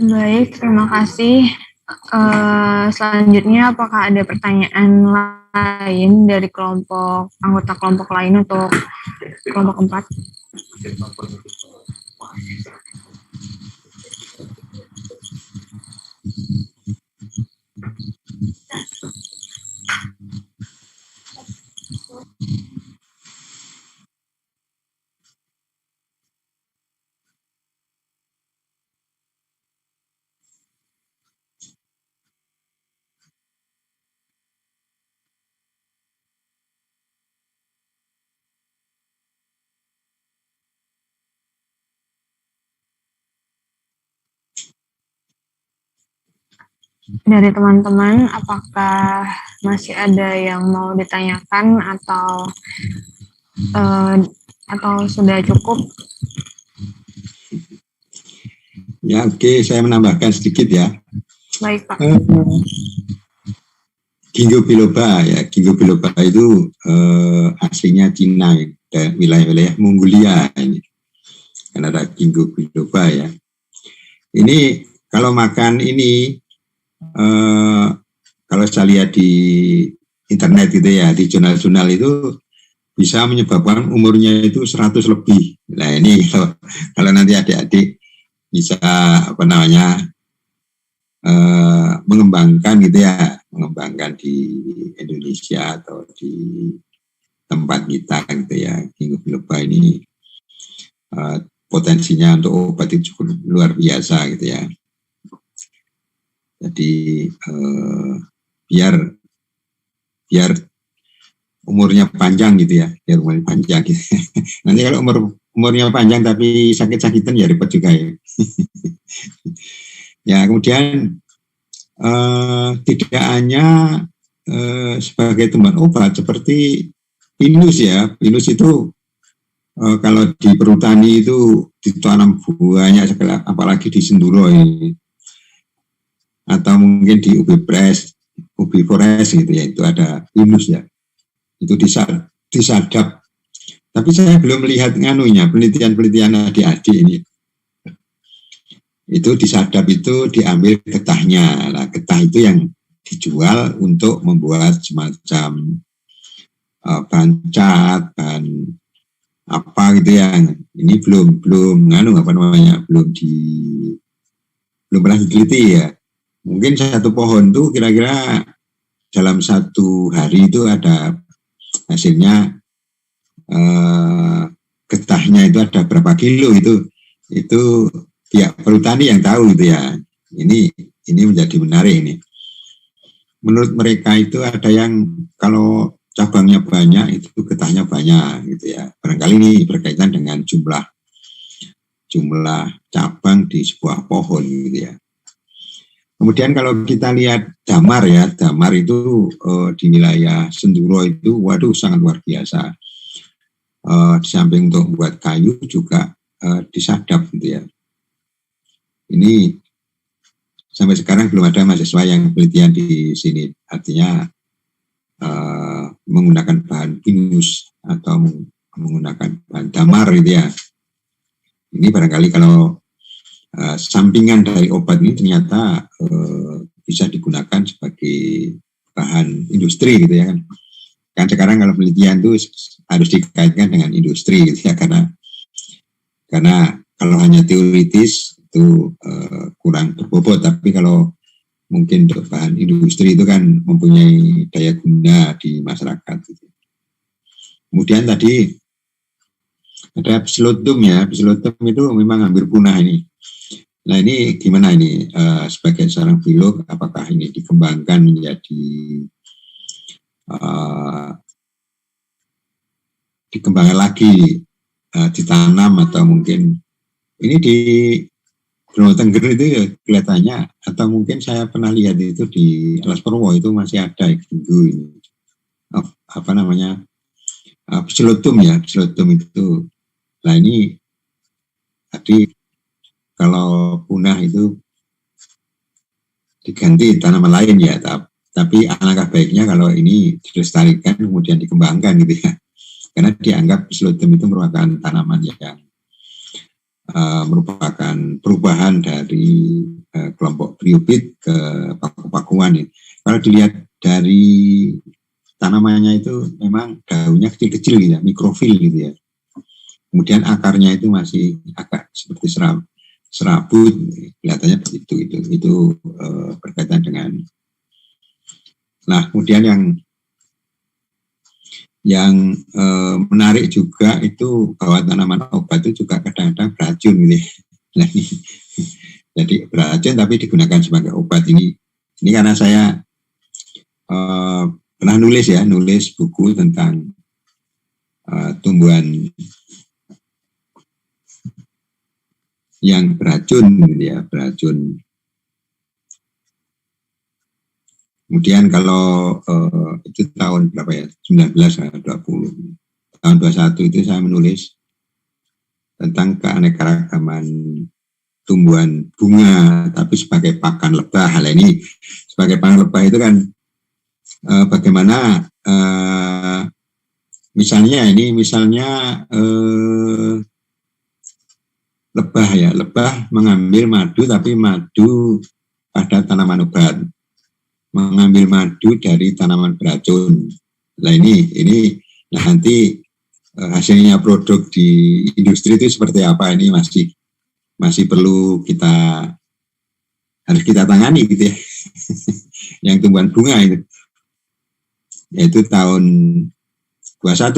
Baik, terima kasih. Selanjutnya, apakah ada pertanyaan lain dari anggota kelompok lain untuk kelompok 4? Dari teman-teman, apakah masih ada yang mau ditanyakan atau sudah cukup? Ya, oke, saya menambahkan sedikit ya. Baik, Pak. Ginkgo biloba ya, ginkgo biloba itu aslinya Cina, dan wilayah-wilayah Mongolia ini. Kan ada ginkgo biloba ya. Ini kalau makan ini, kalau saya lihat di internet gitu ya, di jurnal-jurnal itu bisa menyebabkan umurnya itu 100 lebih. Nah ini kalau nanti adik-adik bisa mengembangkan gitu ya, mengembangkan di Indonesia atau di tempat kita gitu ya, ginkgo biloba ini potensinya untuk obat itu cukup luar biasa gitu ya. Jadi biar umurnya panjang gitu ya, biar umurnya panjang gitu. Nanti kalau umurnya panjang tapi sakit-sakitan ya repot juga ya. Ya kemudian tidak hanya sebagai tumbuhan obat seperti pinus ya, pinus itu kalau di perhutani itu ditanam banyak sekali, apalagi di Senduro ini. Atau mungkin di ubi forest gitu ya, itu ada pinus ya, itu disadap. Tapi saya belum melihat penelitian adik-adik ini. Itu disadap itu diambil getahnya. Nah, getah itu yang dijual untuk membuat semacam bahan cat, bahan apa gitu yang ini belum pernah diteliti ya. Mungkin satu pohon itu kira-kira dalam satu hari itu ada hasilnya getahnya itu ada berapa kilo, itu pihak perhutani yang tahu gitu ya. Ini menjadi menarik ini. Menurut mereka itu ada yang kalau cabangnya banyak itu getahnya banyak gitu ya. Barangkali ini berkaitan dengan jumlah cabang di sebuah pohon gitu ya. Kemudian kalau kita lihat damar ya, damar itu di wilayah Senduro itu waduh sangat luar biasa. Di samping untuk membuat kayu juga disadap gitu ya. Ini sampai sekarang belum ada mahasiswa yang penelitian di sini, artinya menggunakan bahan pinus atau menggunakan bahan damar gitu ya. Ini barangkali kalau sampingan dari obat ini ternyata bisa digunakan sebagai bahan industri gitu ya kan. Kan sekarang kalau penelitian itu harus dikaitkan dengan industri gitu ya, karena kalau hanya teoritis itu kurang berbobot, tapi kalau mungkin untuk bahan industri itu kan mempunyai daya guna di masyarakat gitu. Kemudian tadi ada psilotum ya, psilotum itu memang hampir punah ini. Nah ini gimana ini sebagai seorang biolog, apakah ini dikembangkan menjadi dikembangkan lagi ditanam, atau mungkin ini di Gunung Tengger itu ya kelihatannya, atau mungkin saya pernah lihat itu di Alas Purwo itu masih ada minggu ini apa namanya psilotum ya, psilotum itu. Nah ini tadi kalau punah itu diganti tanaman lain ya, tapi alangkah baiknya kalau ini dilestarikan kemudian dikembangkan gitu ya, karena dianggap psilotum itu merupakan tanaman yang merupakan perubahan dari kelompok bryophyt ke paku-pakuan ya. Kalau dilihat dari tanamannya itu memang daunnya kecil-kecil gitu ya, mikrofil gitu ya. Kemudian akarnya itu masih agak seperti serabut, kelihatannya begitu itu berkaitan dengan. Nah, kemudian yang menarik juga itu bahwa tanaman obat itu juga kadang-kadang beracun gitu. Nah, jadi beracun tapi digunakan sebagai obat ini karena saya pernah nulis buku tentang tumbuhan yang beracun gitu ya, beracun. Kemudian kalau itu tahun berapa ya, 1920, tahun 21 itu saya menulis tentang keanekaragaman tumbuhan bunga tapi sebagai pakan lebah. Hal ini sebagai pakan lebah itu kan bagaimana misalnya lebah mengambil madu, tapi madu pada tanaman obat, mengambil madu dari tanaman beracun. Nah ini nanti hasilnya produk di industri itu seperti apa, ini masih perlu harus kita tangani gitu ya. Yang tumbuhan bunga itu yaitu tahun 21.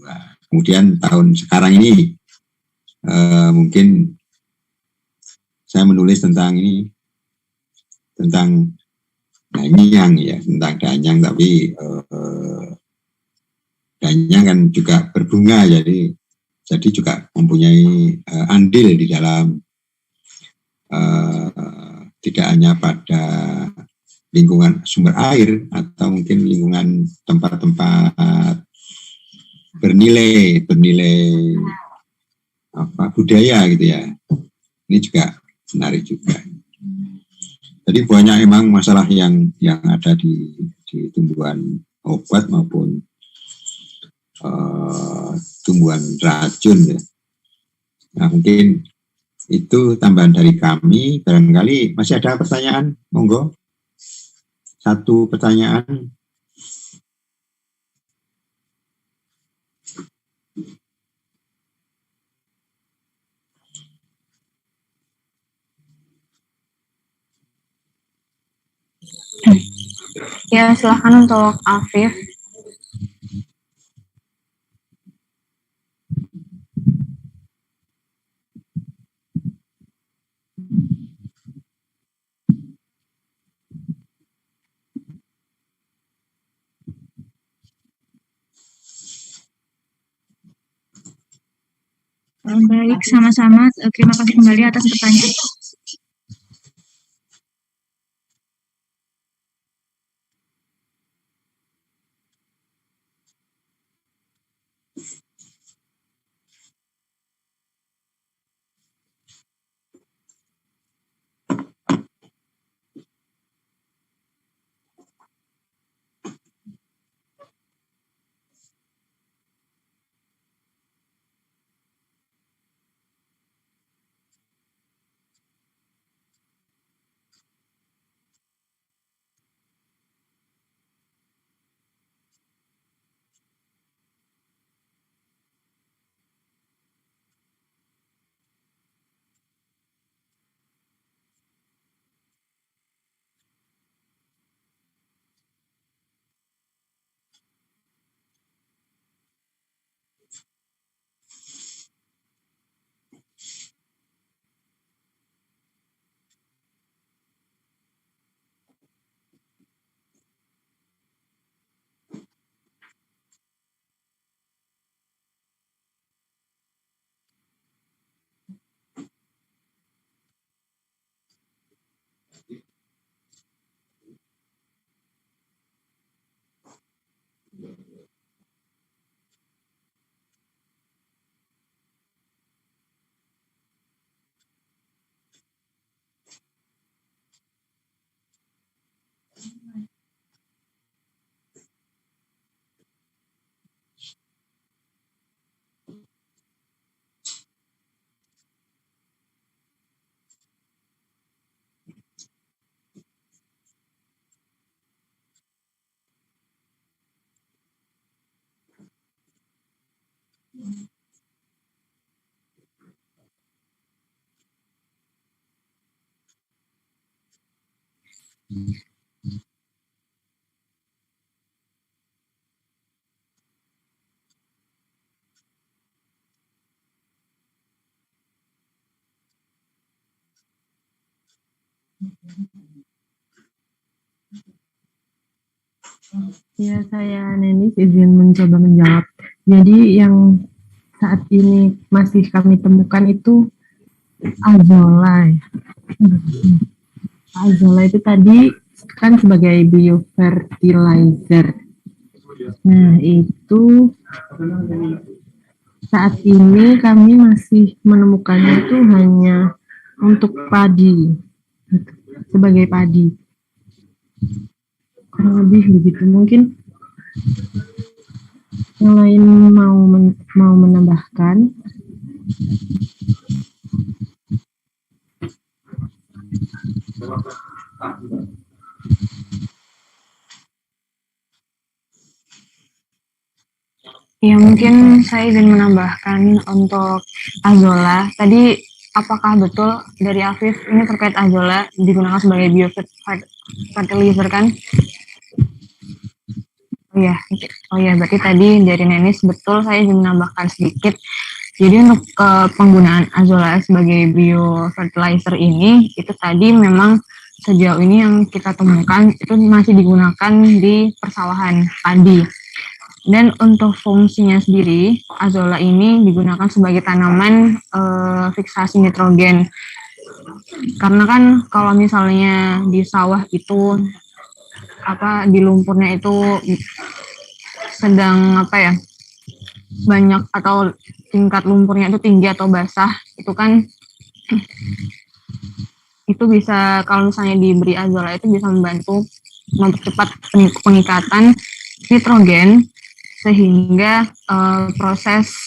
Nah, kemudian tahun sekarang ini mungkin saya menulis tentang danyang ya, tentang danyang, tapi danyang kan juga berbunga, jadi juga mempunyai andil di dalam tidak hanya pada lingkungan sumber air atau mungkin lingkungan tempat-tempat bernilai budaya gitu ya. Ini juga menarik juga. Jadi banyak emang masalah yang ada di tumbuhan obat maupun tumbuhan racun ya. Nah mungkin itu tambahan dari kami. Barangkali masih ada pertanyaan, monggo. Satu pertanyaan. Ya, silakan untuk Afif. Baik, sama-sama. Terima kasih kembali atas pertanyaan. Ya, saya Nenis izin mencoba menjawab. Jadi yang saat ini masih kami temukan itu azolla. Azolla itu tadi kan sebagai biofertilizer. Nah, itu saat ini kami masih menemukannya itu hanya untuk padi, sebagai padi. Kurang lebih begitu. Mungkin yang lain mau menambahkan? Ya, mungkin saya ingin menambahkan untuk azolla. Tadi apakah betul dari Afif ini terkait azolla digunakan sebagai biofertilizer kan? Oh ya, berarti tadi dari Nenis betul, saya ingin menambahkan sedikit. Jadi untuk penggunaan azolla sebagai biofertilizer ini, itu tadi memang sejauh ini yang kita temukan itu masih digunakan di persawahan padi. Dan untuk fungsinya sendiri, azolla ini digunakan sebagai tanaman fiksasi nitrogen. Karena kan kalau misalnya di sawah itu di lumpurnya itu sedang banyak atau tingkat lumpurnya itu tinggi atau basah, itu kan itu bisa, kalau misalnya diberi azolla itu bisa membantu mempercepat pengikatan nitrogen sehingga proses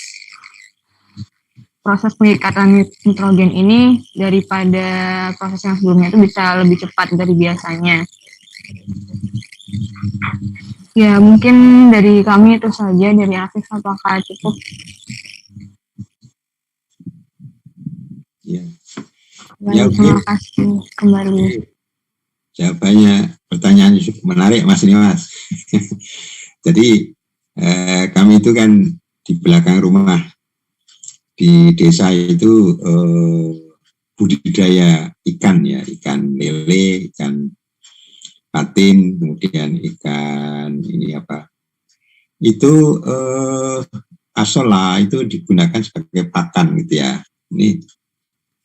pengikatan nitrogen ini daripada proses yang sebelumnya itu bisa lebih cepat dari biasanya. Ya, mungkin dari kami itu saja. Dari Afif, apakah cukup? Ya. Terima kasih kembali. Jawabannya, pertanyaan cukup menarik, Mas Nimas. Jadi kami itu kan di belakang rumah di desa itu budidaya ikan ya, ikan lele, ikan patin, kemudian ikan itu asola itu digunakan sebagai pakan gitu ya. Ini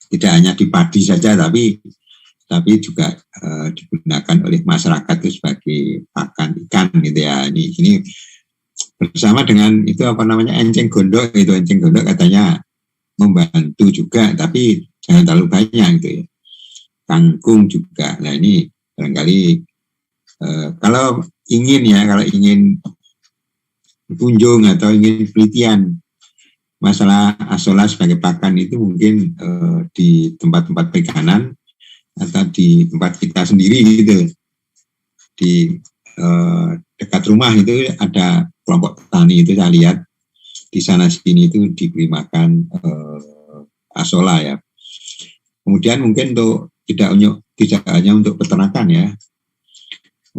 tidak hanya di padi saja, tapi juga digunakan oleh masyarakat itu sebagai pakan ikan gitu ya. Ini bersama dengan itu apa namanya enceng gondok, itu enceng gondok katanya membantu juga, tapi jangan terlalu banyak gitu ya. Kangkung juga. Nah ini barangkali kalau ingin berkunjung atau ingin penelitian masalah asola sebagai pakan itu mungkin di tempat-tempat perikanan atau di tempat kita sendiri gitu, di dekat rumah itu ada kelompok petani itu saya lihat di sana sini itu diberi makan asola ya. Kemudian mungkin untuk tidak hanya untuk peternakan ya,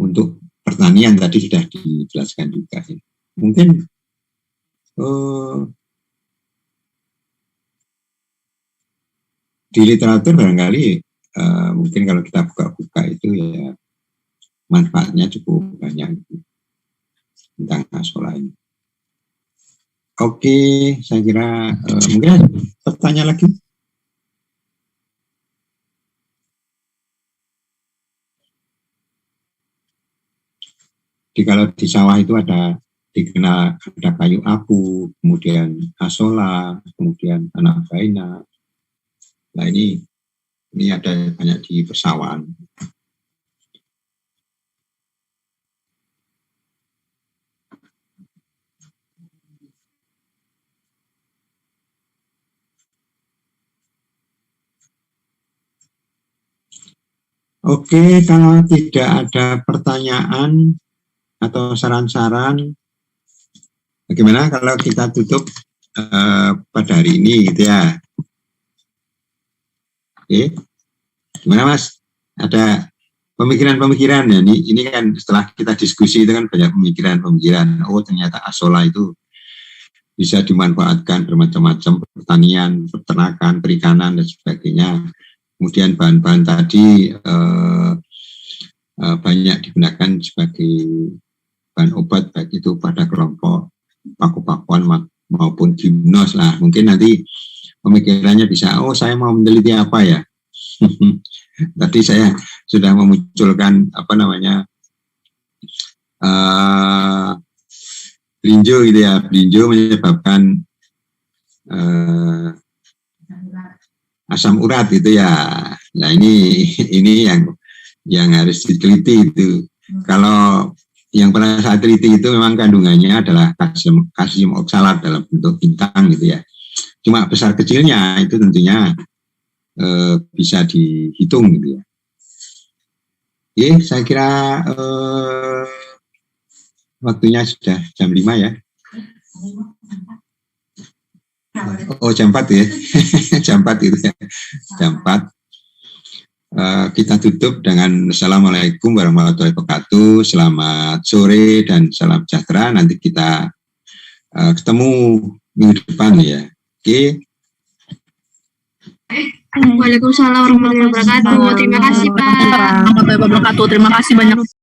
untuk pertanian tadi sudah dijelaskan juga. Mungkin di literatur barangkali mungkin kalau kita buka-buka itu ya manfaatnya cukup banyak tentang asola ini. Oke, saya kira mungkin pertanyaan lagi. Jadi kalau di sawah itu dikenal ada kayu apu, kemudian asola, kemudian anak baina. Nah ini ada banyak di persawahan. Oke, kalau tidak ada pertanyaan atau saran-saran, bagaimana kalau kita tutup pada hari ini gitu ya? Oke, gimana Mas? Ada pemikiran-pemikiran ya? Ini kan setelah kita diskusi itu kan banyak pemikiran-pemikiran. Oh ternyata asola itu bisa dimanfaatkan bermacam-macam, pertanian, peternakan, perikanan dan sebagainya. Kemudian bahan-bahan tadi banyak digunakan sebagai bahan obat, baik itu pada kelompok paku-pakuan maupun gimnos lah. Mungkin nanti pemikirannya bisa, oh saya mau meneliti apa ya. Tadi saya sudah memunculkan apa namanya belinjo gitu ya, belinjo menyebabkan asam urat gitu ya. Nah ini yang harus diteliti itu. Kalau yang pernah saya teliti itu memang kandungannya adalah kalsium oksalat dalam bentuk bintang gitu ya. Cuma besar kecilnya itu tentunya bisa dihitung gitu ya. Oke, saya kira waktunya sudah jam 5 ya. Oh jam 4 ya. Jam 4 itu ya. Jam 4. Kita tutup dengan Assalamualaikum warahmatullahi wabarakatuh. Selamat sore dan salam sejahtera. Nanti kita ketemu minggu depan ya. Oke. Waalaikumsalam warahmatullahi wabarakatuh. Terima kasih Pak. Warahmatullahi wabarakatuh. Terima kasih banyak.